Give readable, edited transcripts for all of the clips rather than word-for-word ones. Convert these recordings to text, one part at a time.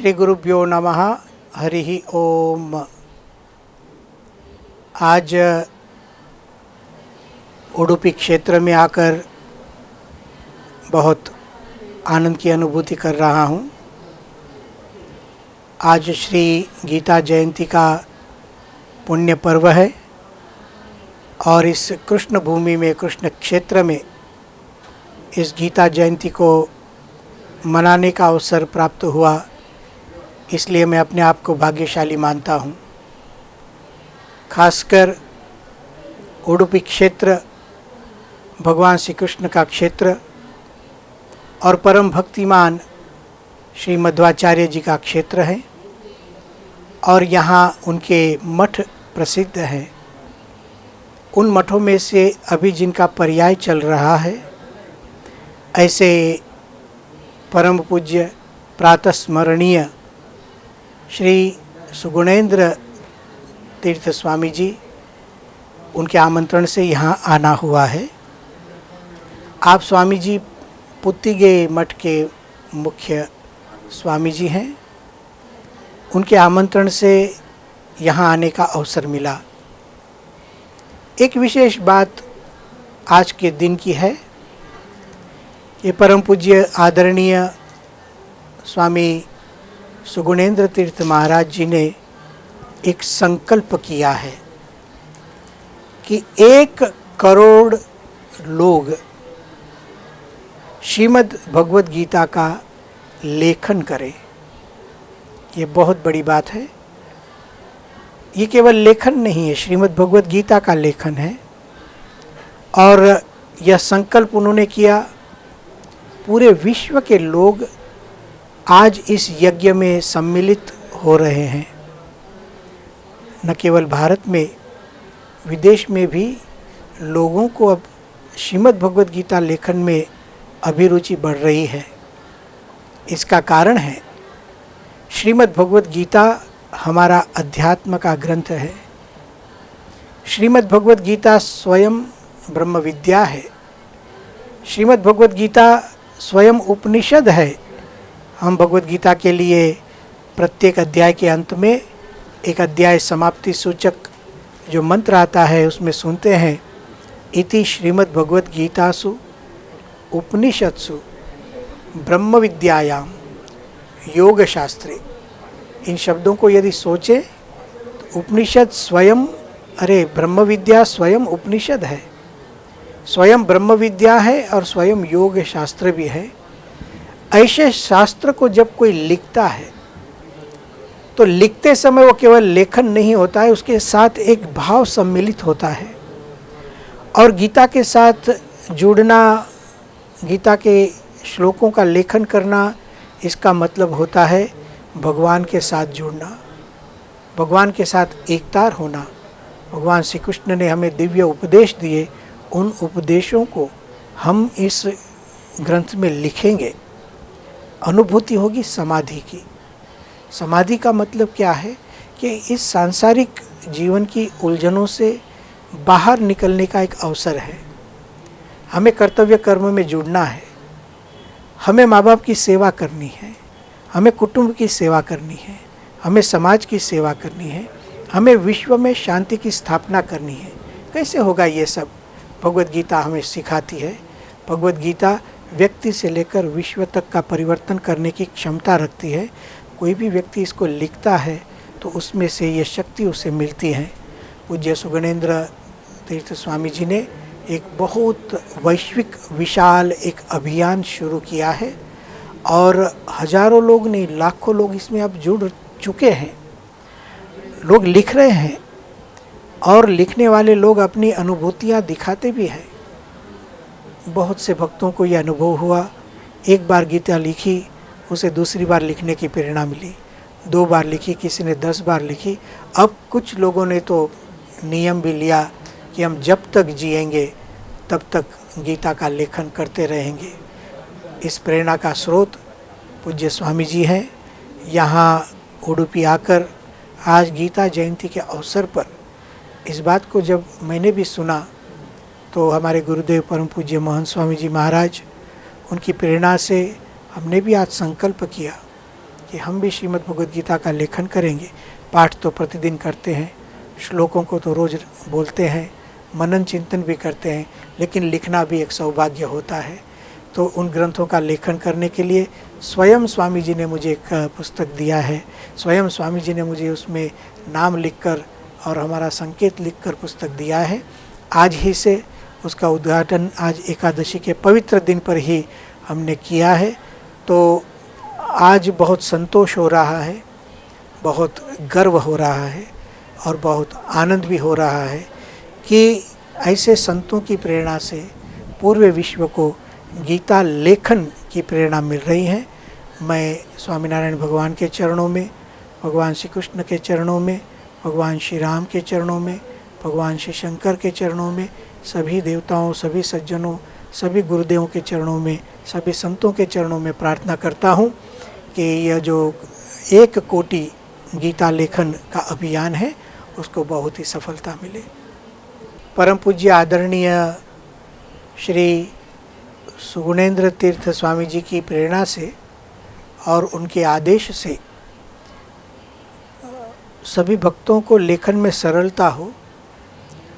श्री गुरुभ्यो नमः। हरिः ओम। आज उडुपी क्षेत्र में आकर बहुत आनंद की अनुभूति कर रहा हूँ। आज श्री गीता जयंती का पुण्य पर्व है और इस कृष्ण भूमि में, कृष्ण क्षेत्र में इस गीता जयंती को मनाने का अवसर प्राप्त हुआ, इसलिए मैं अपने आप को भाग्यशाली मानता हूँ। खासकर उडुपी क्षेत्र भगवान श्री कृष्ण का क्षेत्र और परम भक्तिमान श्री मध्वाचार्य जी का क्षेत्र है और यहाँ उनके मठ प्रसिद्ध हैं। उन मठों में से अभी जिनका पर्याय चल रहा है, ऐसे परम पूज्य प्रातस्मरणीय श्री सुगुणेंद्र तीर्थ स्वामी जी, उनके आमंत्रण से यहाँ आना हुआ है। आप स्वामी जी पुत्तिगे मठ के मुख्य स्वामी जी हैं। उनके आमंत्रण से यहाँ आने का अवसर मिला। एक विशेष बात आज के दिन की है। ये परम पूज्य आदरणीय स्वामी सुगुणेंद्र तीर्थ महाराज जी ने एक संकल्प किया है कि 1 करोड़ लोग श्रीमद् भगवद गीता का लेखन करें। ये बहुत बड़ी बात है। ये केवल लेखन नहीं है, श्रीमद् भगवद गीता का लेखन है। और यह संकल्प उन्होंने किया। पूरे विश्व के लोग आज इस यज्ञ में सम्मिलित हो रहे हैं। न केवल भारत में, विदेश में भी लोगों को अब श्रीमद् भगवद गीता लेखन में अभिरुचि बढ़ रही है। इसका कारण है श्रीमद् भगवद गीता हमारा अध्यात्म का ग्रंथ है। श्रीमद् भगवद गीता स्वयं ब्रह्म विद्या है। श्रीमद् भगवद गीता स्वयं उपनिषद है। हम भगवद गीता के लिए प्रत्येक अध्याय के अंत में एक अध्याय समाप्ति सूचक जो मंत्र आता है, उसमें सुनते हैं, इति श्रीमद् भगवद गीतासु उपनिषत्सु ब्रह्म विद्यायाम योग शास्त्रे। इन शब्दों को यदि सोचें तो उपनिषद स्वयं, ब्रह्म विद्या स्वयं उपनिषद है, स्वयं ब्रह्म विद्या है और स्वयं योग शास्त्र भी है। ऐसे शास्त्र को जब कोई लिखता है तो लिखते समय वो केवल लेखन नहीं होता है, उसके साथ एक भाव सम्मिलित होता है। और गीता के साथ जुड़ना, गीता के श्लोकों का लेखन करना, इसका मतलब होता है भगवान के साथ जुड़ना, भगवान के साथ एकतार होना। भगवान श्री कृष्ण ने हमें दिव्य उपदेश दिए, उन उपदेशों को हम इस ग्रंथ में लिखेंगे। अनुभूति होगी समाधि की। समाधि का मतलब क्या है कि इस सांसारिक जीवन की उलझनों से बाहर निकलने का एक अवसर है। हमें कर्तव्य कर्म में जुड़ना है, हमें माँ बाप की सेवा करनी है, हमें कुटुंब की सेवा करनी है, हमें समाज की सेवा करनी है, हमें विश्व में शांति की स्थापना करनी है। कैसे होगा ये सब? भगवद गीता हमें सिखाती है। भगवद गीता व्यक्ति से लेकर विश्व तक का परिवर्तन करने की क्षमता रखती है। कोई भी व्यक्ति इसको लिखता है तो उसमें से ये शक्ति उसे मिलती है। पूज्य सुगुणेंद्र तीर्थ स्वामी जी ने एक बहुत वैश्विक विशाल एक अभियान शुरू किया है और हजारों लोग नहीं, लाखों लोग इसमें अब जुड़ चुके हैं। लोग लिख रहे हैं और लिखने वाले लोग अपनी अनुभूतियाँ दिखाते भी हैं। बहुत से भक्तों को यह अनुभव हुआ, एक बार गीता लिखी, उसे दूसरी बार लिखने की प्रेरणा मिली, 2 बार लिखी, किसी ने 10 बार लिखी। अब कुछ लोगों ने तो नियम भी लिया कि हम जब तक जिएंगे तब तक गीता का लेखन करते रहेंगे। इस प्रेरणा का स्रोत पूज्य स्वामी जी हैं। यहाँ उडुपी आकर आज गीता जयंती के अवसर पर इस बात को जब मैंने भी सुना तो हमारे गुरुदेव परम पूज्य महंत स्वामी जी महाराज, उनकी प्रेरणा से हमने भी आज संकल्प किया कि हम भी श्रीमद् भगवद गीता का लेखन करेंगे। पाठ तो प्रतिदिन करते हैं, श्लोकों को तो रोज़ बोलते हैं, मनन चिंतन भी करते हैं, लेकिन लिखना भी एक सौभाग्य होता है। तो उन ग्रंथों का लेखन करने के लिए स्वयं स्वामी जी ने मुझे एक पुस्तक दिया है। स्वयं स्वामी जी ने मुझे उसमें नाम लिखकर और हमारा संकेत लिखकर पुस्तक दिया है। आज ही से उसका उद्घाटन आज एकादशी के पवित्र दिन पर ही हमने किया है। तो आज बहुत संतोष हो रहा है, बहुत गर्व हो रहा है और बहुत आनंद भी हो रहा है कि ऐसे संतों की प्रेरणा से पूरे विश्व को गीता लेखन की प्रेरणा मिल रही है। मैं स्वामीनारायण भगवान के चरणों में, भगवान श्री कृष्ण के चरणों में, भगवान श्री राम के चरणों में, भगवान श्री शंकर के चरणों में, सभी देवताओं, सभी सज्जनों, सभी गुरुदेवों के चरणों में, सभी संतों के चरणों में प्रार्थना करता हूँ कि यह जो 1 कोटि गीता लेखन का अभियान है उसको बहुत ही सफलता मिले। परम पूज्य आदरणीय श्री सुगुणेंद्र तीर्थ स्वामी जी की प्रेरणा से और उनके आदेश से सभी भक्तों को लेखन में सरलता हो,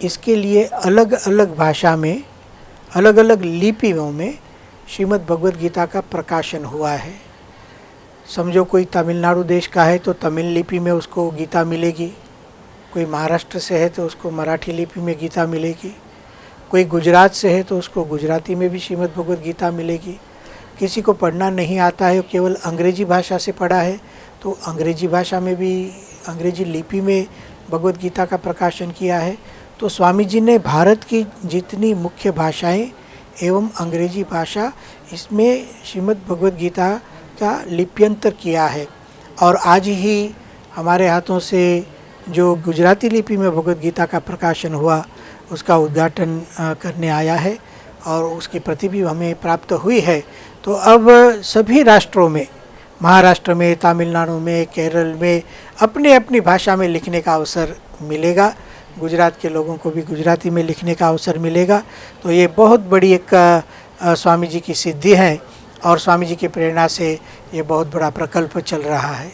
इसके लिए अलग अलग भाषा में, अलग अलग लिपियों में श्रीमद् भगवद गीता का प्रकाशन हुआ है। समझो कोई तमिलनाडु देश का है तो तमिल लिपि में उसको गीता मिलेगी, कोई महाराष्ट्र से है तो उसको मराठी लिपि में गीता मिलेगी, कोई गुजरात से है तो उसको गुजराती में भी श्रीमद् भगवद गीता मिलेगी। किसी को पढ़ना नहीं आता है, केवल अंग्रेजी भाषा से पढ़ा है, तो अंग्रेजी भाषा में भी, अंग्रेजी लिपि में भगवद गीता का प्रकाशन किया है। तो स्वामी जी ने भारत की जितनी मुख्य भाषाएं एवं अंग्रेजी भाषा, इसमें श्रीमद् भगवद गीता का लिप्यंतर किया है। और आज ही हमारे हाथों से जो गुजराती लिपि में भगवद गीता का प्रकाशन हुआ उसका उद्घाटन करने आया है और उसकी प्रति भी हमें प्राप्त हुई है। तो अब सभी राष्ट्रों में, महाराष्ट्र में, तमिलनाडु में, केरल में अपनी अपनी भाषा में लिखने का अवसर मिलेगा। गुजरात के लोगों को भी गुजराती में लिखने का अवसर मिलेगा। तो ये बहुत बड़ी एक स्वामी जी की सिद्धि है और स्वामी जी की प्रेरणा से ये बहुत बड़ा प्रकल्प चल रहा है।